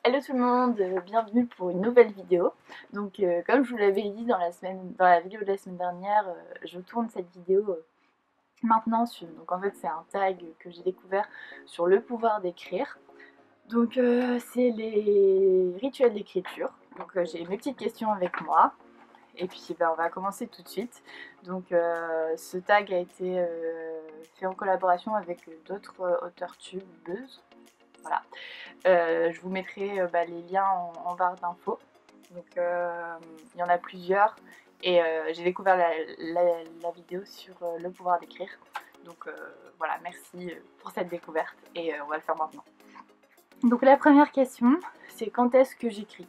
Hello tout le monde, bienvenue pour une nouvelle vidéo. Donc comme je vous l'avais dit dans la vidéo de la semaine dernière, je tourne cette vidéo maintenant donc en fait c'est un tag que j'ai découvert sur le pouvoir d'écrire. Donc c'est les rituels d'écriture. Donc j'ai mes petites questions avec moi. Et puis on va commencer tout de suite. Donc ce tag a été fait en collaboration avec d'autres auteurs tubeuses. Voilà. Je vous mettrai les liens en barre d'infos. Donc il y en a plusieurs. Et j'ai découvert la vidéo sur le pouvoir d'écrire. Donc voilà, merci pour cette découverte. Et on va le faire maintenant. Donc la première question, c'est quand est-ce que j'écris?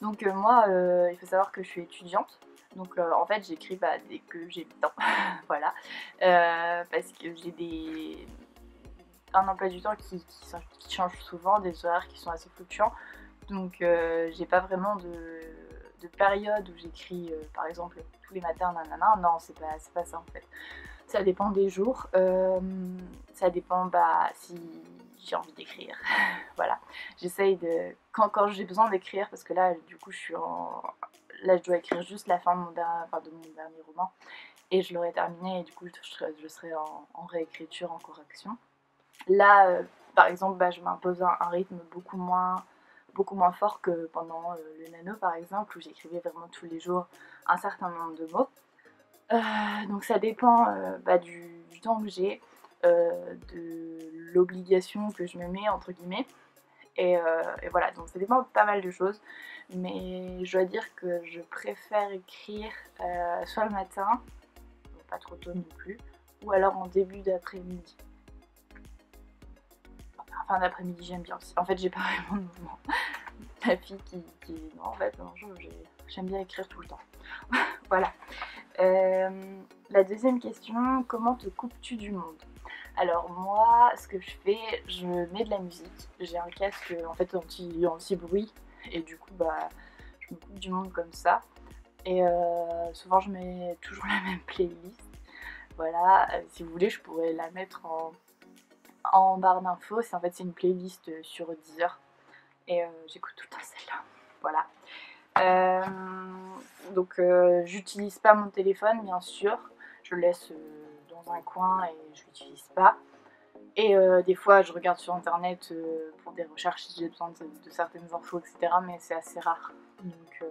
Donc moi, il faut savoir que je suis étudiante. Donc en fait, j'écris dès que j'ai le temps. Voilà. Parce que j'ai un emploi du temps qui change souvent, des horaires qui sont assez fluctuants. Donc j'ai pas vraiment de période où j'écris par exemple tous les matins, nanana. Non, c'est pas ça en fait. Ça dépend des jours. Ça dépend si j'ai envie d'écrire. Voilà. J'essaye de. Quand j'ai besoin d'écrire, parce que là, du coup, là, je dois écrire juste la fin de mon dernier roman. Et je l'aurai terminé, et du coup, je serai en réécriture, en correction. Là, par exemple, je m'impose un rythme beaucoup moins fort que pendant le nano, par exemple, où j'écrivais vraiment tous les jours un certain nombre de mots. Donc ça dépend du temps que j'ai, de l'obligation que je me mets, entre guillemets. Et voilà, donc ça dépend de pas mal de choses. Mais je dois dire que je préfère écrire soit le matin, donc pas trop tôt non plus, ou alors en début d'après-midi. Fin d'après-midi, j'aime bien aussi. En fait, j'ai pas vraiment de mouvement. Ma fille qui non, en fait, non, j'aime bien écrire tout le temps. Voilà. La deuxième question, comment te coupes-tu du monde? Alors moi, ce que je fais, je mets de la musique. J'ai un casque en fait anti-bruit et du coup je me coupe du monde comme ça. Et souvent je mets toujours la même playlist. Voilà, si vous voulez, je pourrais la mettre en barre d'infos. C'est une playlist sur Deezer et j'écoute tout le temps celle-là. Voilà. Donc j'utilise pas mon téléphone bien sûr, je le laisse dans un coin et je l'utilise pas. Et des fois je regarde sur internet pour des recherches si j'ai besoin de certaines infos, etc. Mais c'est assez rare. Donc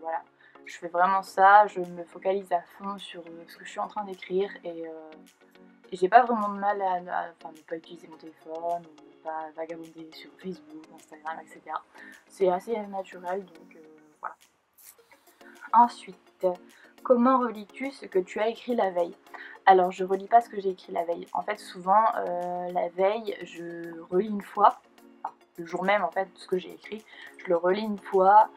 voilà, je fais vraiment ça, je me focalise à fond sur ce que je suis en train d'écrire et j'ai pas vraiment de mal à ne pas utiliser mon téléphone ou pas vagabonder sur Facebook, Instagram, etc. C'est assez naturel, donc voilà. Ensuite, comment relis-tu ce que tu as écrit la veille? Alors, je relis pas ce que j'ai écrit la veille. En fait, souvent, la veille, je relis une fois. Enfin, le jour même, en fait, ce que j'ai écrit, je le relis une fois.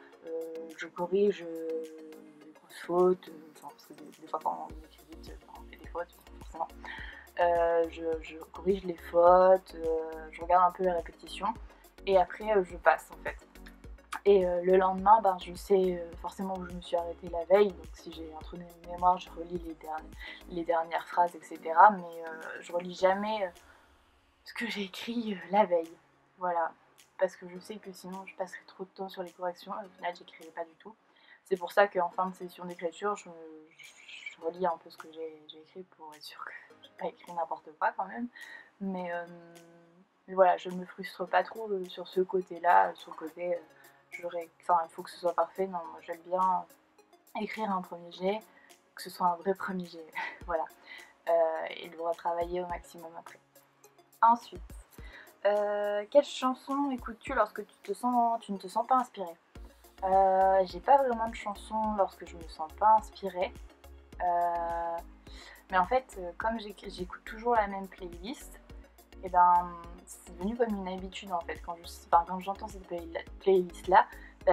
Je corrige les grosses fautes. Parce que des fois, quand on écrit vite, on fait des fautes, forcément. Je corrige les fautes, je regarde un peu les répétitions. Et après, je passe, en fait. Et le lendemain, je sais forcément où je me suis arrêtée la veille, donc si j'ai un trou de mémoire, je relis les dernières phrases, etc. Mais je relis jamais ce que j'ai écrit la veille. Voilà, parce que je sais que sinon je passerai trop de temps sur les corrections et au final j'écrirai pas du tout. C'est pour ça qu'en fin de session d'écriture, je relis un peu ce que j'ai écrit pour être sûre que j'ai pas écrit n'importe quoi quand même. Mais voilà, je me frustre pas trop sur ce côté-là, sur le côté il faut que ce soit parfait. Non, moi j'aime bien écrire un premier jet, que ce soit un vrai premier jet. Voilà. Et le retravailler au maximum après. Ensuite, quelle chanson écoutes-tu lorsque tu ne te sens pas inspirée? J'ai pas vraiment de chanson lorsque je me sens pas inspirée. Mais en fait, comme j'écoute toujours la même playlist, et c'est devenu comme une habitude en fait. Quand j'entends cette playlist là,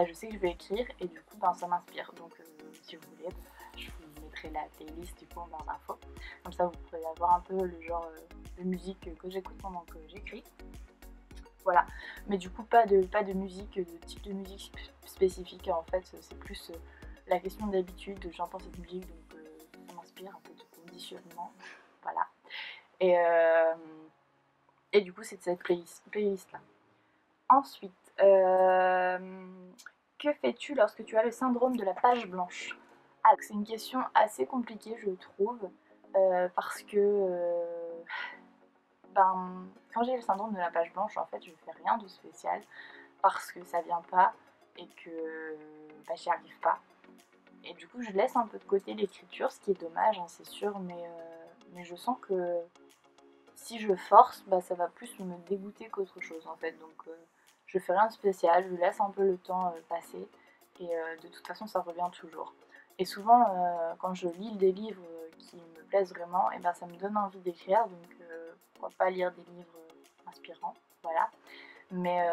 je sais que je vais écrire et du coup ça m'inspire. Donc si vous voulez, je vous mettrai la playlist du coup en barre d'infos. Comme ça vous pourrez avoir un peu le genre de musique que j'écoute pendant que j'écris. Voilà. Mais du coup pas de musique, de type de musique spécifique en fait. C'est plus la question d'habitude. J'entends cette musique donc ça m'inspire un peu de conditionnement. Voilà. Et du coup, c'est de cette playlist là. Ensuite, Que fais-tu lorsque tu as le syndrome de la page blanche? Ah, c'est une question assez compliquée, je trouve, parce que quand j'ai le syndrome de la page blanche, en fait, je fais rien de spécial parce que ça vient pas et que j'y arrive pas. Et du coup, je laisse un peu de côté l'écriture, ce qui est dommage, hein, c'est sûr, mais je sens que si je force, ça va plus me dégoûter qu'autre chose en fait. Donc je fais rien de spécial, je laisse un peu le temps passer et de toute façon ça revient toujours. Et souvent quand je lis des livres qui me plaisent vraiment, et ça me donne envie d'écrire, donc pourquoi pas lire des livres inspirants, voilà. Mais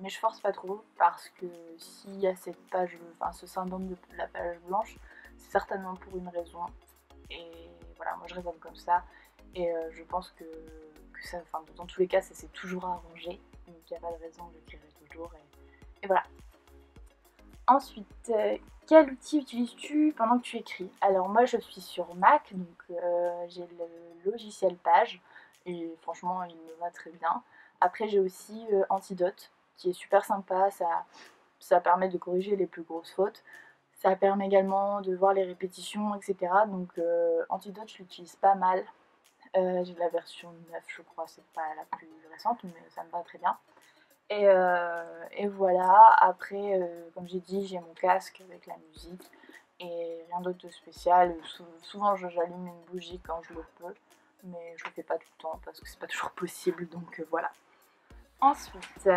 je force pas trop parce que s'il y a cette page, enfin ce syndrome de la page blanche, c'est certainement pour une raison. Et voilà, moi je raisonne comme ça. Et je pense que ça, enfin, dans tous les cas, ça s'est toujours arrangé. Donc il n'y a pas de raison, j'écrirai toujours. Et voilà. Ensuite, quel outil utilises-tu pendant que tu écris? Alors moi je suis sur Mac, donc j'ai le logiciel Page. Et franchement il me va très bien. Après j'ai aussi Antidote, qui est super sympa, ça permet de corriger les plus grosses fautes. Ça permet également de voir les répétitions, etc. Donc Antidote je l'utilise pas mal. J'ai la version 9 je crois, c'est pas la plus récente, mais ça me va très bien. Et voilà, après, comme j'ai dit, j'ai mon casque avec la musique et rien d'autre de spécial. Souvent j'allume une bougie quand je le peux, mais je le fais pas tout le temps parce que c'est pas toujours possible, donc voilà. Ensuite,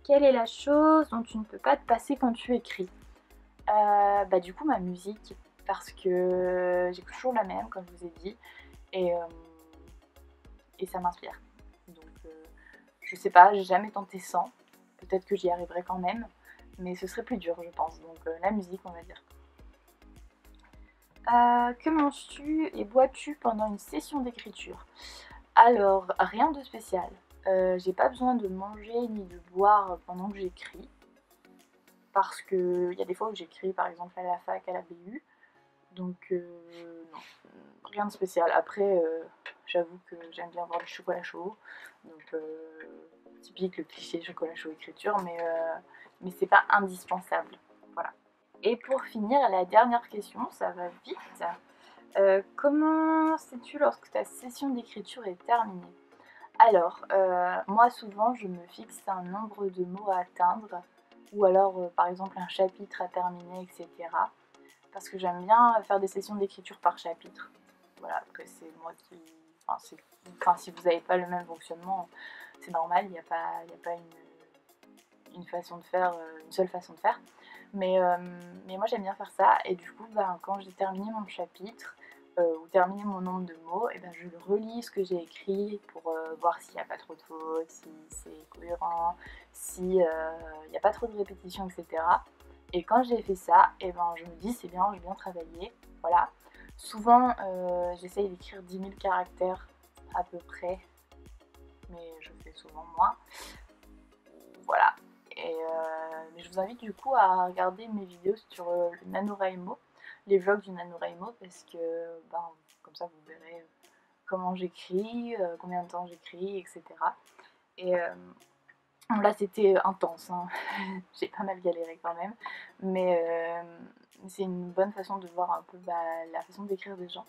quelle est la chose dont tu ne peux pas te passer quand tu écris? Du coup ma musique, parce que j'écoute toujours la même comme je vous ai dit, et ça m'inspire. Donc je sais pas, j'ai jamais tenté sans, peut-être que j'y arriverai quand même, mais ce serait plus dur je pense, donc la musique on va dire. Que manges-tu et bois-tu pendant une session d'écriture? Alors, rien de spécial. J'ai pas besoin de manger ni de boire pendant que j'écris, parce qu'il y a des fois où j'écris par exemple à la fac, à la BU, donc non, rien de spécial. Après, j'avoue que j'aime bien boire du chocolat chaud, donc typique le cliché chocolat chaud écriture, mais c'est pas indispensable. Voilà. Et pour finir, la dernière question, ça va vite. Comment sais-tu lorsque ta session d'écriture est terminée? Alors, moi souvent je me fixe un nombre de mots à atteindre, ou alors par exemple un chapitre à terminer, etc. Parce que j'aime bien faire des sessions d'écriture par chapitre. Voilà, après c'est moi qui... Enfin, si vous n'avez pas le même fonctionnement, c'est normal, il n'y a pas une façon de faire, une seule façon de faire. Mais moi j'aime bien faire ça, et du coup quand j'ai terminé mon chapitre, ou terminé mon nombre de mots, et je relis ce que j'ai écrit pour voir s'il n'y a pas trop de fautes, si c'est cohérent, s'il n'y a pas trop de répétitions, etc. Et quand j'ai fait ça, je me dis c'est bien, j'ai bien travaillé, voilà. Souvent j'essaye d'écrire 10 000 caractères à peu près, mais je fais souvent moins. Voilà. Mais je vous invite du coup à regarder mes vidéos sur le NaNoWriMo, les vlogs du NaNoWriMo, parce que comme ça vous verrez comment j'écris, combien de temps j'écris, etc. Et là c'était intense, hein. J'ai pas mal galéré quand même, mais c'est une bonne façon de voir un peu la façon d'écrire des gens.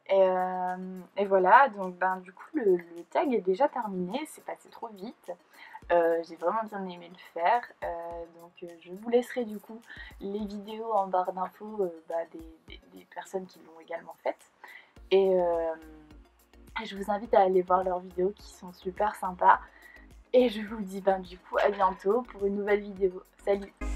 Et voilà, donc du coup le tag est déjà terminé, c'est passé trop vite. J'ai vraiment bien aimé le faire, donc je vous laisserai du coup les vidéos en barre d'infos des personnes qui l'ont également faite. Et je vous invite à aller voir leurs vidéos qui sont super sympas. Et je vous dis du coup à bientôt pour une nouvelle vidéo. Salut!